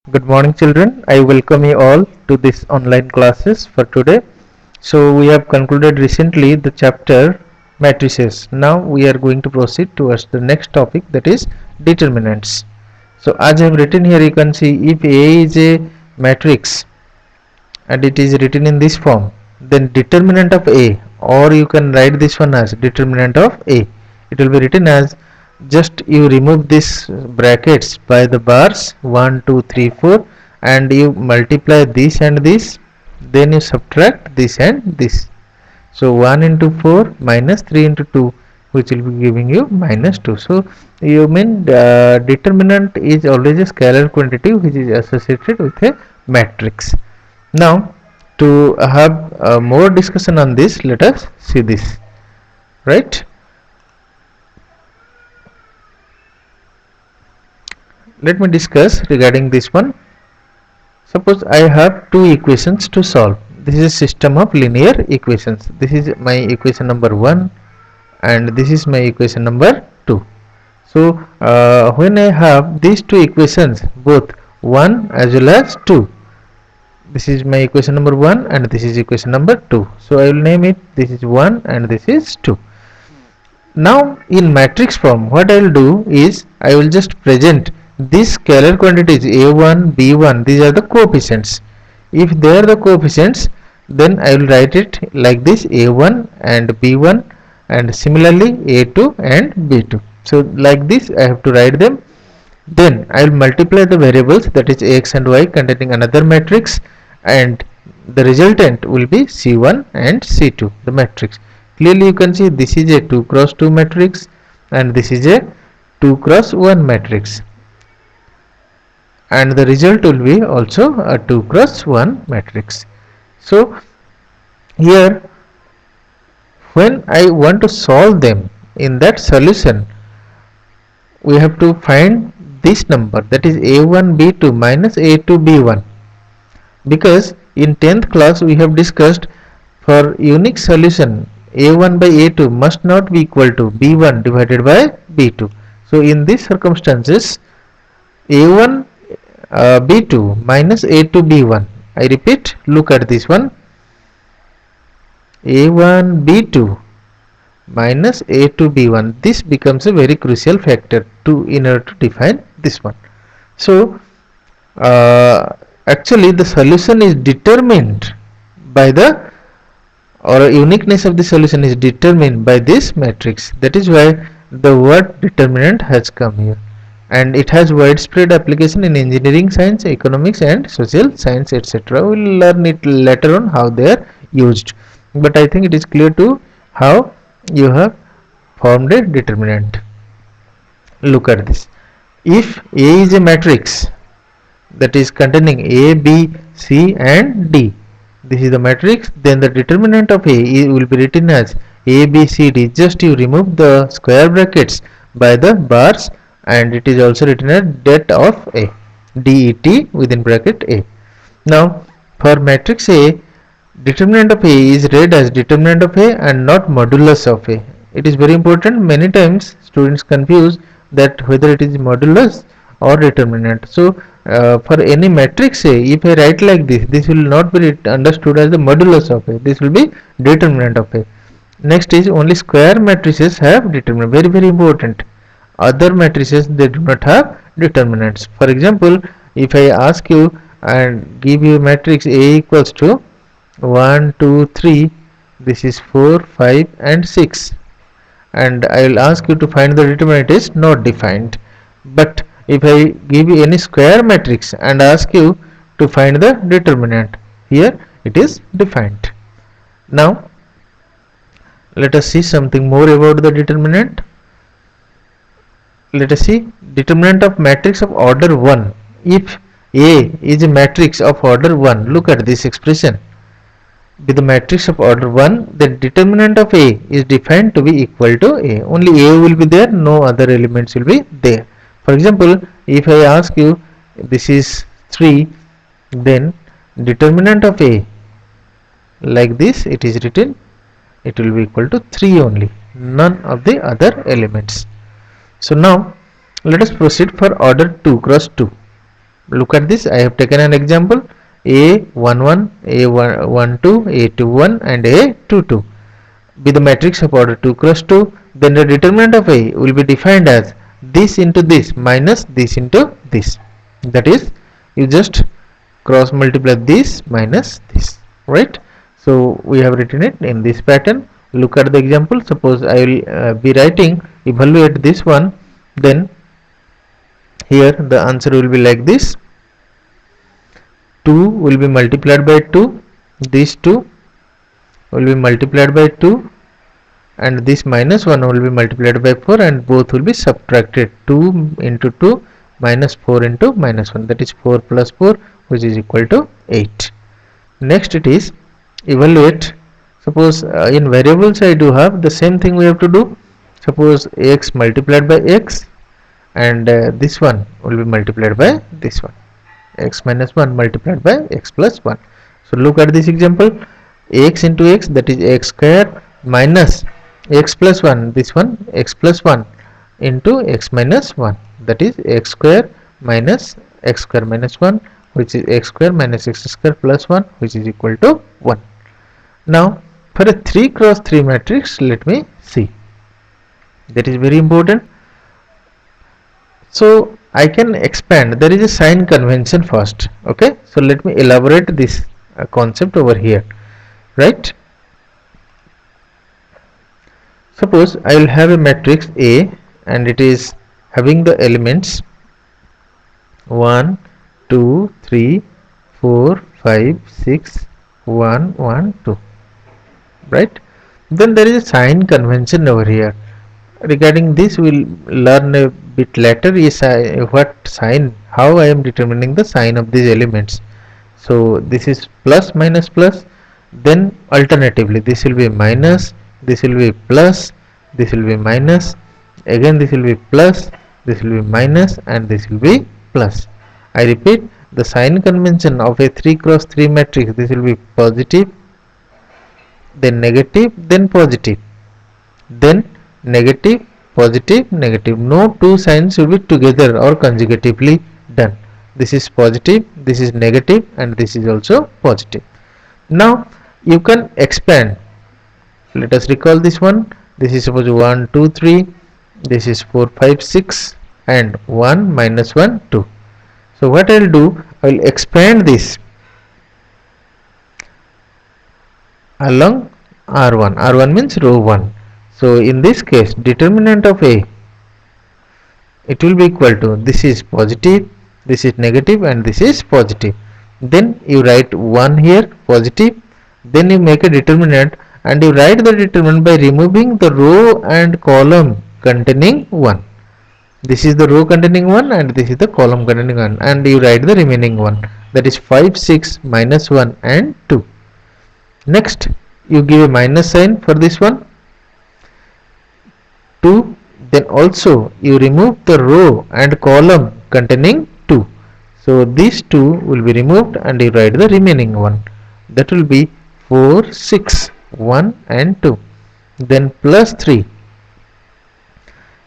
Good morning children. I welcome you all to this online classes for today. So we have concluded recently the chapter matrices. Now we are going to proceed towards the next topic, that is determinants. So as I have written here, you can see if A is a matrix and it is written in this form, then determinant of A, or you can write this one as determinant of A. It will be written as, just you remove this brackets by the bars 1 2 3 4 and you multiply this and this, then you subtract this and this. So 1 into 4 minus 3 into 2, which will be giving you minus 2. So you mean determinant is always a scalar quantity which is associated with a matrix. Now to have more discussion on this, let us see this, right? Let me discuss regarding this one. Suppose I have two equations to solve. This is a system of linear equations. This is my equation number 1 and this is my equation number 2. So when I have these two equations, both 1 as well as 2, this is my equation number 1 and this is equation number 2. So I will name it, this is 1 and this is 2. Now in matrix form, what I will do is I will just present these scalar quantities a1, b1, these are the coefficients. If they are the coefficients, then I will write it like this, a1 and b1, and similarly a2 and b2. So like this I have to write them. Then I will multiply the variables, that is x and y, containing another matrix, and the resultant will be c1 and c2, the matrix. Clearly you can see this is a 2 cross 2 matrix and this is a 2 cross 1 matrix, and the result will be also a 2 cross 1 matrix. So here when I want to solve them, in that solution we have to find this number, that is a1 b2 minus a2 b1, because in 10th class we have discussed for unique solution a1 by a2 must not be equal to b1 divided by b2. So in these circumstances a1 b2 minus a2 b1, I repeat, look at this one, a1 b2 minus a2 b1, this becomes a very crucial factor in order to define this one. So actually the solution is determined by the, or uniqueness of the solution is determined by this matrix. That is why the word determinant has come here, and it has widespread application in engineering science, economics and social science, etc. We will learn it later on how they are used, but I think it is clear to how you have formed a determinant. Look at this. If A is a matrix that is containing A, B, C and D, this is the matrix, then the determinant of A will be written as A, B, C, D. Just you remove the square brackets by the bars, and it is also written as det of A, det within bracket A. Now for matrix A, determinant of A is read as determinant of A and not modulus of A. It is very important. Many times students confuse that whether it is modulus or determinant. So for any matrix A, if I write like this, this will not be understood as the modulus of A. This will be determinant of A. Next is only square matrices have determinant. Very, very important. Other matrices, they do not have determinants. For example, if I ask you and give you matrix A equals to 1 2 3, this is 4 5 and 6, and I will ask you to find the determinant, is not defined. But if I give you any square matrix and ask you to find the determinant, here it is defined. Now let us see something more about the determinant. Let us see determinant of matrix of order 1. If A is a matrix of order 1, look at this expression. With the matrix of order 1, the determinant of A is defined to be equal to A. Only A will be there, no other elements will be there. For example, if I ask you this is 3, then determinant of A, like this it is written, it will be equal to 3 only, none of the other elements. So now let us proceed for order 2 cross 2. Look at this. I have taken an example: A11, A12, A21 and A22 be the matrix of order 2 cross 2. Then the determinant of A will be defined as this into this minus this into this. That is, you just cross multiply this minus this, right? So we have written it in this pattern. Look at the example. Suppose I will be writing evaluate this one, then here the answer will be like this: 2 will be multiplied by 2, these 2 will be multiplied by 2, and this minus 1 will be multiplied by 4, and both will be subtracted. 2 into 2 minus 4 into minus 1, that is 4 plus 4, which is equal to 8. Next it is evaluate. Suppose in variables I do have the same thing we have to do. Suppose x multiplied by x, and this one will be multiplied by this one, x minus 1 multiplied by x plus 1. So look at this example: x into x, that is x square, minus x plus 1, this one x plus 1 into x minus 1, that is x square minus x square minus 1, which is x square minus x square plus 1, which is equal to 1. Now for a 3 cross 3 matrix, let me see. That is very important. So I can expand. There is a sign convention first. Okay, so let me elaborate this concept over here, right? Suppose I will have a matrix A, and it is having the elements 1, 2, 3, 4, 5, 6, 1, 1, 2, right? Then there is a sign convention over here. Regarding this we will learn a bit later is what sign, how I am determining the sign of these elements. So this is plus minus plus, then alternatively this will be minus, this will be plus, this will be minus, again this will be plus, this will be minus, and this will be plus. I repeat, the sign convention of a 3 cross 3 matrix, this will be positive, then negative, then positive, then negative, positive, negative. No two signs should be together or consecutively done. This is positive, this is negative, and this is also positive. Now you can expand. Let us recall this one. This is suppose 1, 2, 3. This is 4, 5, 6, and 1 minus 1, 2. So what I will do, I will expand this along R1. R1 means row 1. So in this case, determinant of A, it will be equal to, this is positive, this is negative, and this is positive. Then you write 1 here, positive, then you make a determinant, and you write the determinant by removing the row and column containing 1. This is the row containing 1, and this is the column containing 1, and you write the remaining one, that is 5, 6, minus 1 and 2. Next you give a minus sign for this one, 2, then also you remove the row and column containing 2. So these 2 will be removed, and you write the remaining one, that will be 4, 6, 1 and 2. Then plus 3,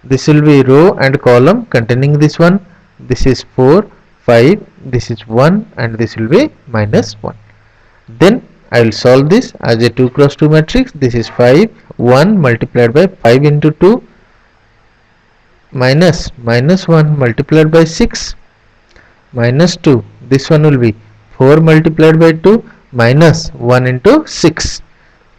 this will be row and column containing this one, this is 4, 5, this is 1, and this will be minus 1. Then I will solve this as a 2 cross 2 matrix. This is 5, 1 multiplied by 5 into 2, minus minus 1 multiplied by 6, minus 2, this one will be 4 multiplied by 2, minus 1 into 6,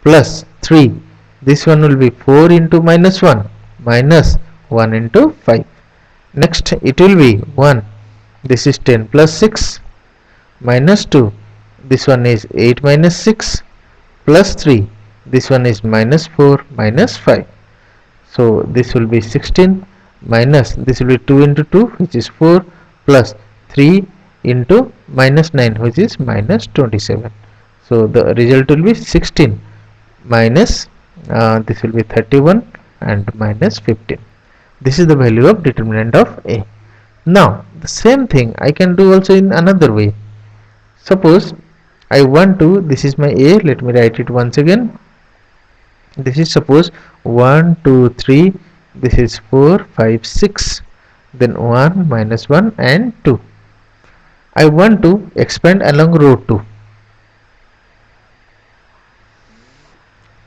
plus 3, this one will be 4 into minus 1, minus 1 into 5. Next it will be 1, this is 10 plus 6, minus 2, this one is 8 minus 6, plus 3, this one is minus 4 minus 5. So this will be 16, minus this will be 2 into 2, which is 4, plus 3 into minus 9, which is minus 27. So the result will be 16 minus this will be 31 and minus 15. This is the value of determinant of A. Now the same thing I can do also in another way. Suppose I want to, this is my A, let me write it once again. This is suppose 1, 2, 3, this is 4, 5, 6, then 1, minus 1 and 2. I want to expand along row 2.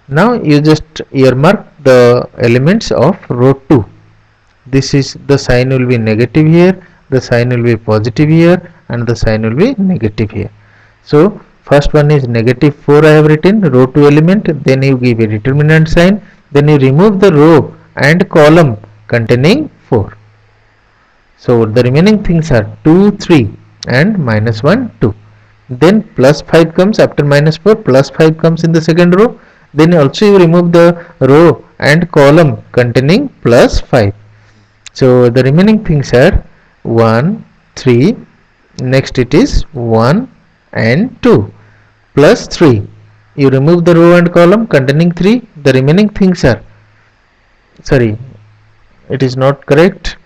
Now you just earmark the elements of row 2. This is the sign will be negative here, the sign will be positive here, and the sign will be negative here. So first one is negative 4 I have written, row 2 element, then you give a determinant sign, then you remove the row and column containing 4. So the remaining things are 2, 3 and minus 1, 2. Then plus 5 comes after minus 4, plus 5 comes in the second row. Then also you remove the row and column containing plus 5. So the remaining things are 1, 3, next it is 1 and 2, plus 3. You remove the row and column containing 3. The remaining things are, sorry, it is not correct.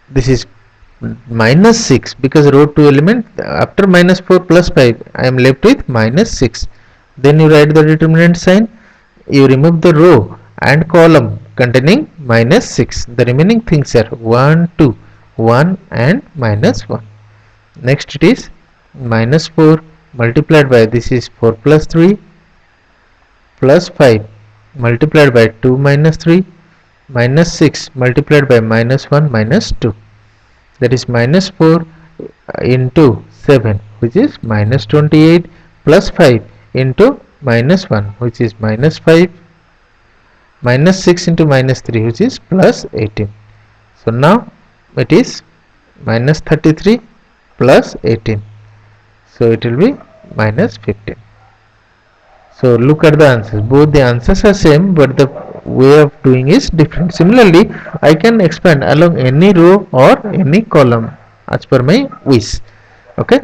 This is minus 6 because row 2 element after minus 4 plus 5 I am left with minus 6. Then you write the determinant sign, you remove the row and column containing minus 6. The remaining things are 1, 2, 1 and minus 1. Next it is minus 4 multiplied by, this is 4 plus 3 plus 5 multiplied by 2 minus 3 minus 6 multiplied by minus 1 minus 2, that is minus 4 into 7 which is minus 28 plus 5 into minus 1 which is minus 5 minus 6 into minus 3 which is plus 18. So now it is minus 33 plus 18, so it will be minus 15. So look at the answers, both the answers are same but the way of doing is different. Similarly I can expand along any row or any column as per my wish. Okay,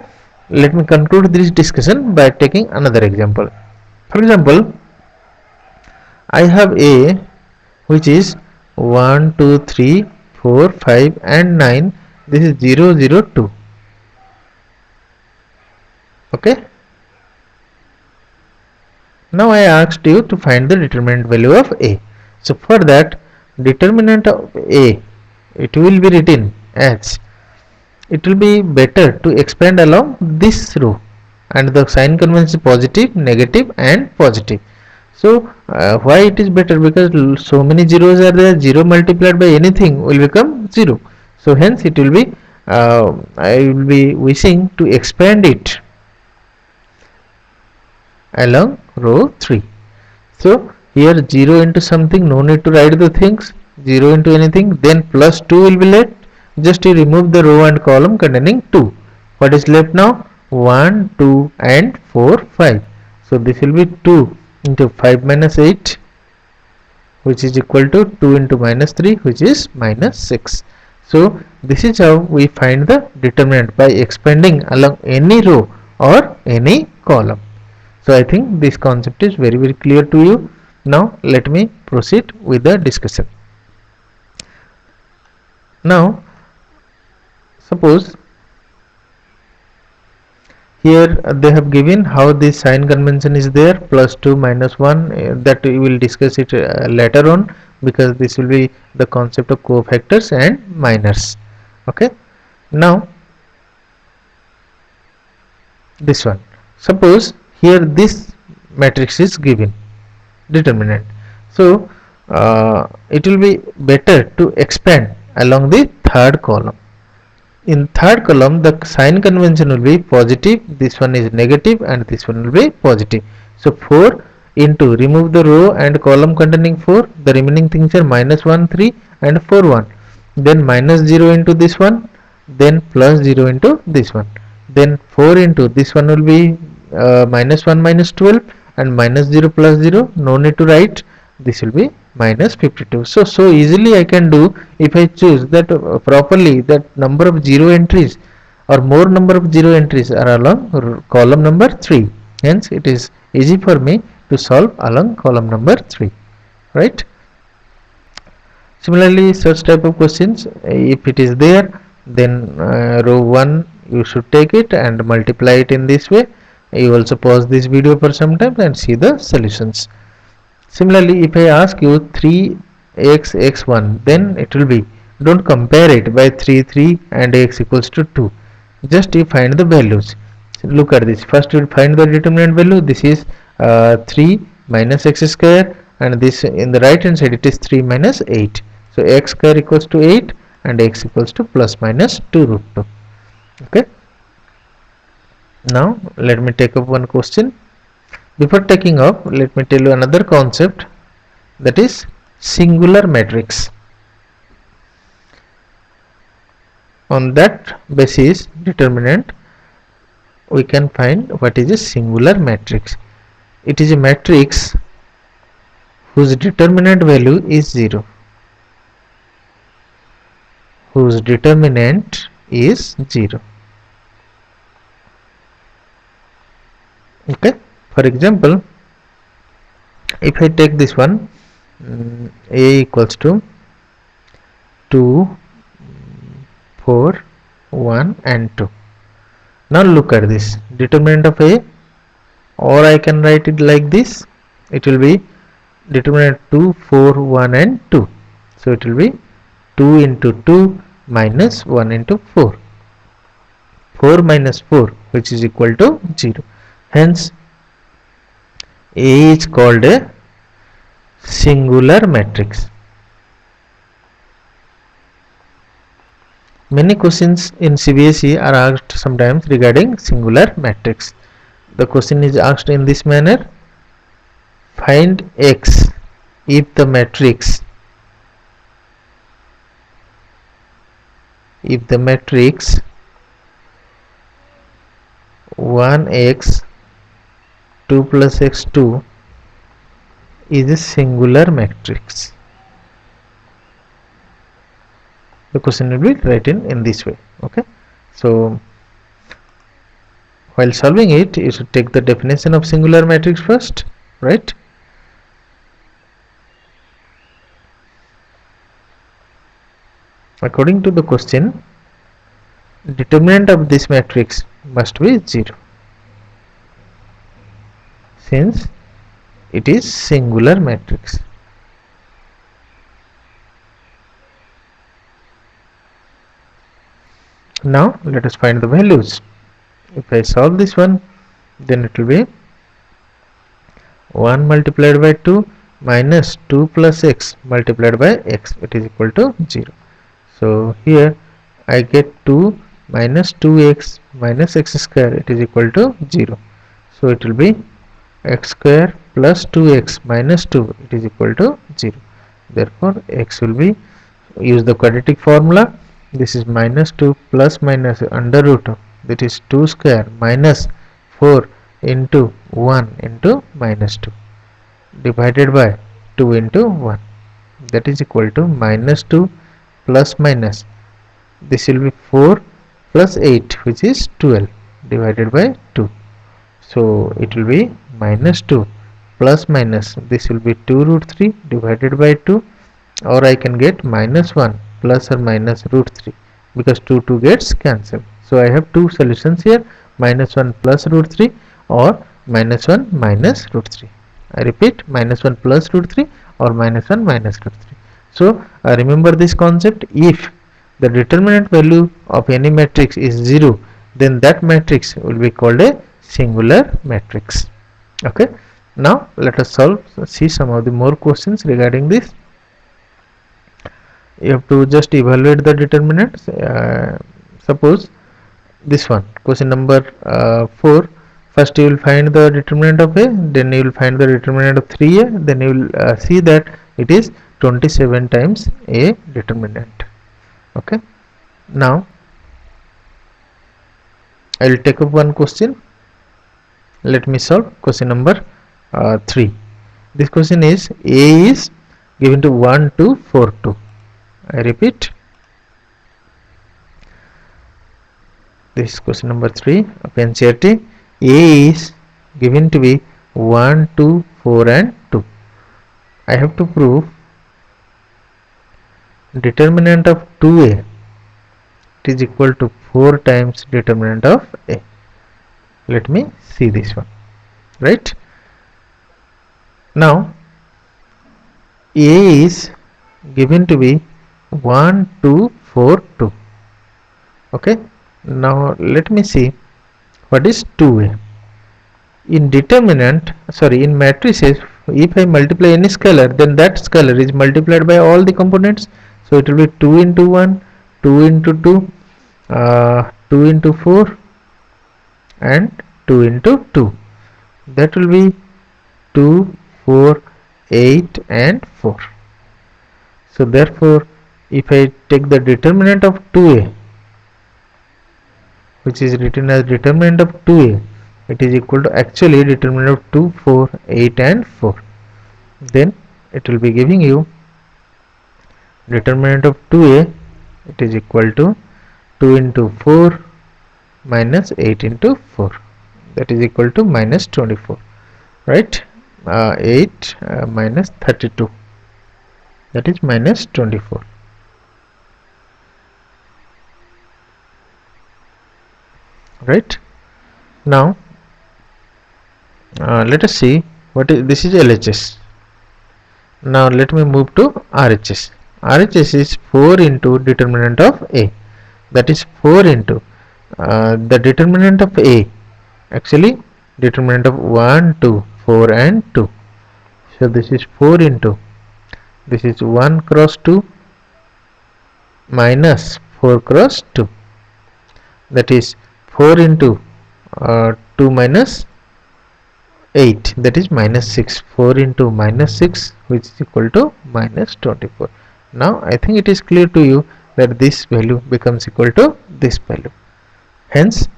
let me conclude this discussion by taking another example. For example, I have A which is 1, 2, 3, 4, 5 and 9. This is 0, 0, 2. Okay. Now I asked you to find the determinant value of A. So for that, determinant of A, it will be written as, it will be better to expand along this row and the sign convention is positive, negative and positive. So why it is better? Because so many zeros are there, 0 multiplied by anything will become 0. So hence it will be, I will be wishing to expand it along row 3. So here 0 into something, no need to write the things, 0 into anything, then plus 2 will be left, just you remove the row and column containing 2. What is left now? 1, 2 and 4, 5. So this will be 2 into 5 minus 8 which is equal to 2 into minus 3 which is minus 6. So this is how we find the determinant, by expanding along any row or any column. So I think this concept is very clear to you. Now let me proceed with the discussion. Now suppose here they have given how this sign convention is there, plus 2 minus 1, that we will discuss it later on, because this will be the concept of cofactors and minors. Okay, now this one, suppose here this matrix is given determinant, so it will be better to expand along the third column. In third column the sign convention will be positive, this one is negative and this one will be positive. So 4 into, remove the row and column containing 4, the remaining things are minus 1, 3 and 4, 1. Then minus 0 into this one, then plus 0 into this one, then 4 into this one will be minus 1 minus 12 and minus 0 plus 0, no need to write, this will be minus 52. So easily I can do, if I choose that properly, that number of 0 entries or more number of 0 entries are along column number 3, hence it is easy for me to solve along column number 3, right? Similarly such type of questions, if it is there, then row 1 you should take it and multiply it in this way. You also pause this video for some time and see the solutions. Similarly, if I ask you 3x x1, then it will be Don't compare it by 3 3 and x equals to 2. Just you find the values. Look at this. First you will find the determinant value. This is 3 minus x square, and this in the right hand side it is 3 minus 8. So x square equals to 8 and x equals to plus minus 2 root 2. Okay. Now let me take up one question. Before taking up, let me tell you another concept, that is singular matrix. On that basis determinant, we can find what is a singular matrix. It is a matrix whose determinant value is 0. Whose determinant is 0. Okay. For example, if I take this one, a equals to 2, 4, 1 and 2. Now look at this determinant of a, or I can write it like this. It will be determinant 2, 4, 1 and 2. So it will be 2 into 2 minus 1 into 4. 4 minus 4, which is equal to 0. Hence A is called a singular matrix. Many questions in CBSE are asked sometimes regarding singular matrix. The question is asked in this manner: find x if the matrix 1x 2 plus x2 is a singular matrix. The question will be written in this way. Okay, so while solving it, you should take the definition of singular matrix first, right? According to the question, determinant of this matrix must be 0, since it is singular matrix. Now let us find the values. If I solve this one, then it will be 1 multiplied by 2 minus 2 plus x multiplied by x, it is equal to 0. So here I get 2 minus 2x minus x square, it is equal to 0. So it will be x square plus 2x minus 2, it is equal to 0. Therefore x will be, use the quadratic formula. This is minus 2 plus minus under root of, that is 2 square minus 4 into 1 into minus 2 divided by 2 into 1, that is equal to minus 2 plus minus, this will be 4 plus 8, which is 12 divided by 2. So it will be minus 2 plus minus, this will be 2 root 3 divided by 2, or I can get minus 1 plus or minus root 3, because 2 gets cancelled. So I have two solutions here, minus 1 plus root 3 or minus 1 minus root 3. I repeat, minus 1 plus root 3 or minus 1 minus root 3. So remember this concept: if the determinant value of any matrix is 0, then that matrix will be called a singular matrix. Okay, now let us see some of the more questions regarding this. You have to just evaluate the determinants. Suppose this one, question number 4. First you will find the determinant of a, then you will find the determinant of 3a, then you will see that it is 27 times a determinant. Okay, now I will take up one question. Let me solve question number 3. This question is: a is given to 1 2 4 2. I repeat, this is question number 3 of NCERT. A is given to be 1 2 4 and 2. I have to prove determinant of 2a, it is equal to 4 times determinant of a. Let me see this one, right? Now a is given to be 1 2 4 2. Okay, now let me see what is 2a. In determinant, sorry, in matrices, if I multiply any scalar, then that scalar is multiplied by all the components. So it will be 2 into 1, 2 into 2, 2 into 4, and 2 into 2. That will be 2, 4, 8 and 4. So therefore, if I take the determinant of 2a, which is written as determinant of 2a, it is equal to actually determinant of 2, 4, 8 and 4. Then it will be giving you determinant of 2a, it is equal to 2 into 4 minus 8 into 4, that is equal to minus 24, right? 8 minus 32, that is minus 24. Right, now let us see what is this. Is LHS. Now let me move to RHS. RHS is 4 into determinant of A, that is 4 into the determinant of A, actually determinant of 1, 2, 4 and 2. So this is 4 into, this is 1 cross 2 minus 4 cross 2, that is 4 into 2 minus 8, that is minus 6. 4 into minus 6, which is equal to minus 24. Now I think it is clear to you that this value becomes equal to this value. Hence,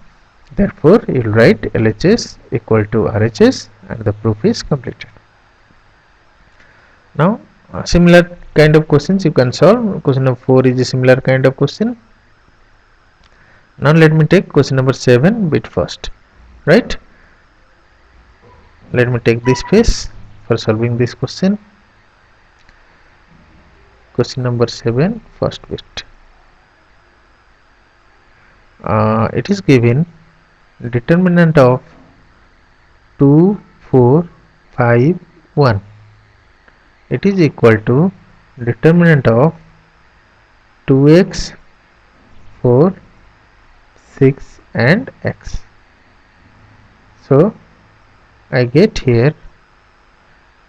therefore, you will write LHS equal to RHS and the proof is completed. Now, similar kind of questions you can solve. Question number 4 is a similar kind of question. Now let me take question number 7 bit first, right? Let me take this space for solving this question. Question number 7, first bit. It is given determinant of 2, 4, 5, 1. It is equal to determinant of 2x, 4, 6 and x. So I get here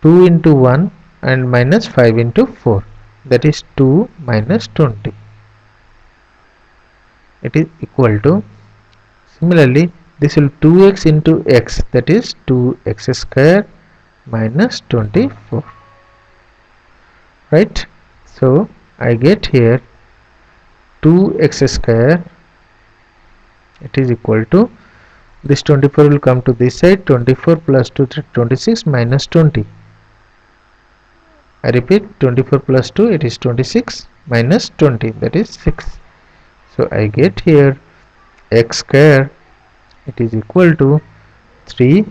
2 into 1 and minus 5 into 4, that is 2 minus 20. It is equal to, similarly this will 2x into x, that is 2x square minus 24, right? So I get here 2x square, it is equal to, this 24 will come to this side, 24 plus 2, 26 minus 20. I repeat, 24 plus 2, it is 26 minus 20, that is 6. So I get here x square, it is equal to 3.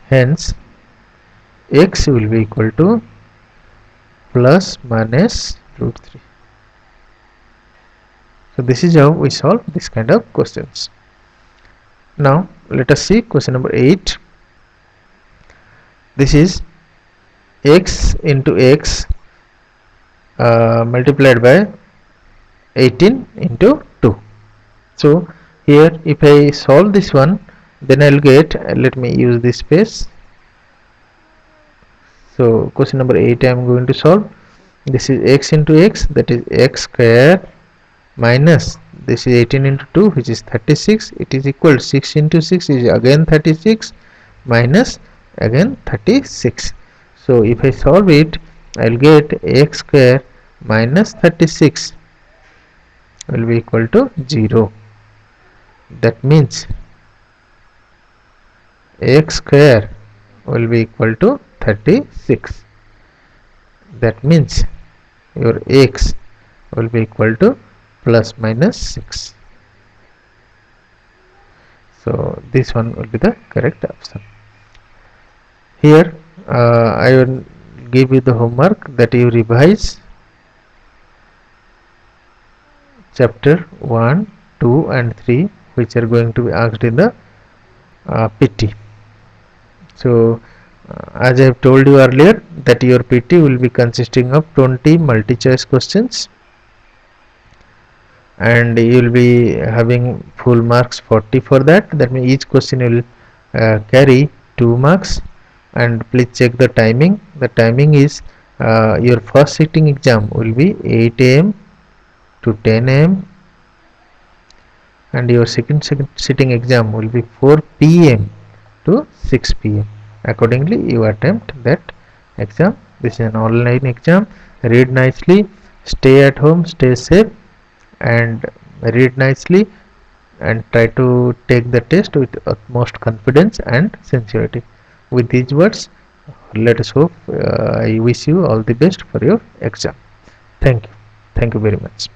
Hence x will be equal to plus minus root 3. So this is how we solve this kind of questions. Now let us see question number 8. This is x into x multiplied by 18 into 2. So here if I solve this one, then I will get, let me use this space. So question number 8 I am going to solve. This is x into x, that is x square minus, this is 18 into 2, which is 36. It is equal to 6 into 6 is again 36 minus again 36. So if I solve it, I will get x square minus 36 will be equal to 0. That means x square will be equal to 36. That means your x will be equal to plus minus 6. So this one will be the correct option. Here I will give you the homework that you revise chapter 1, 2 and 3, which are going to be asked in the PT. So as I have told you earlier that your PT will be consisting of 20 multi-choice questions, and you will be having full marks 40 for that. That means each question will carry 2 marks. And please check the timing. The timing is your first sitting exam will be 8 a.m. to 10 a.m. and your second sitting exam will be 4 p.m. to 6 p.m. Accordingly you attempt that exam. This is an online exam. Read nicely, stay at home, stay safe, and read nicely, and try to take the test with utmost confidence and sincerity. With these words, let us hope I wish you all the best for your exam. Thank you. Thank you very much.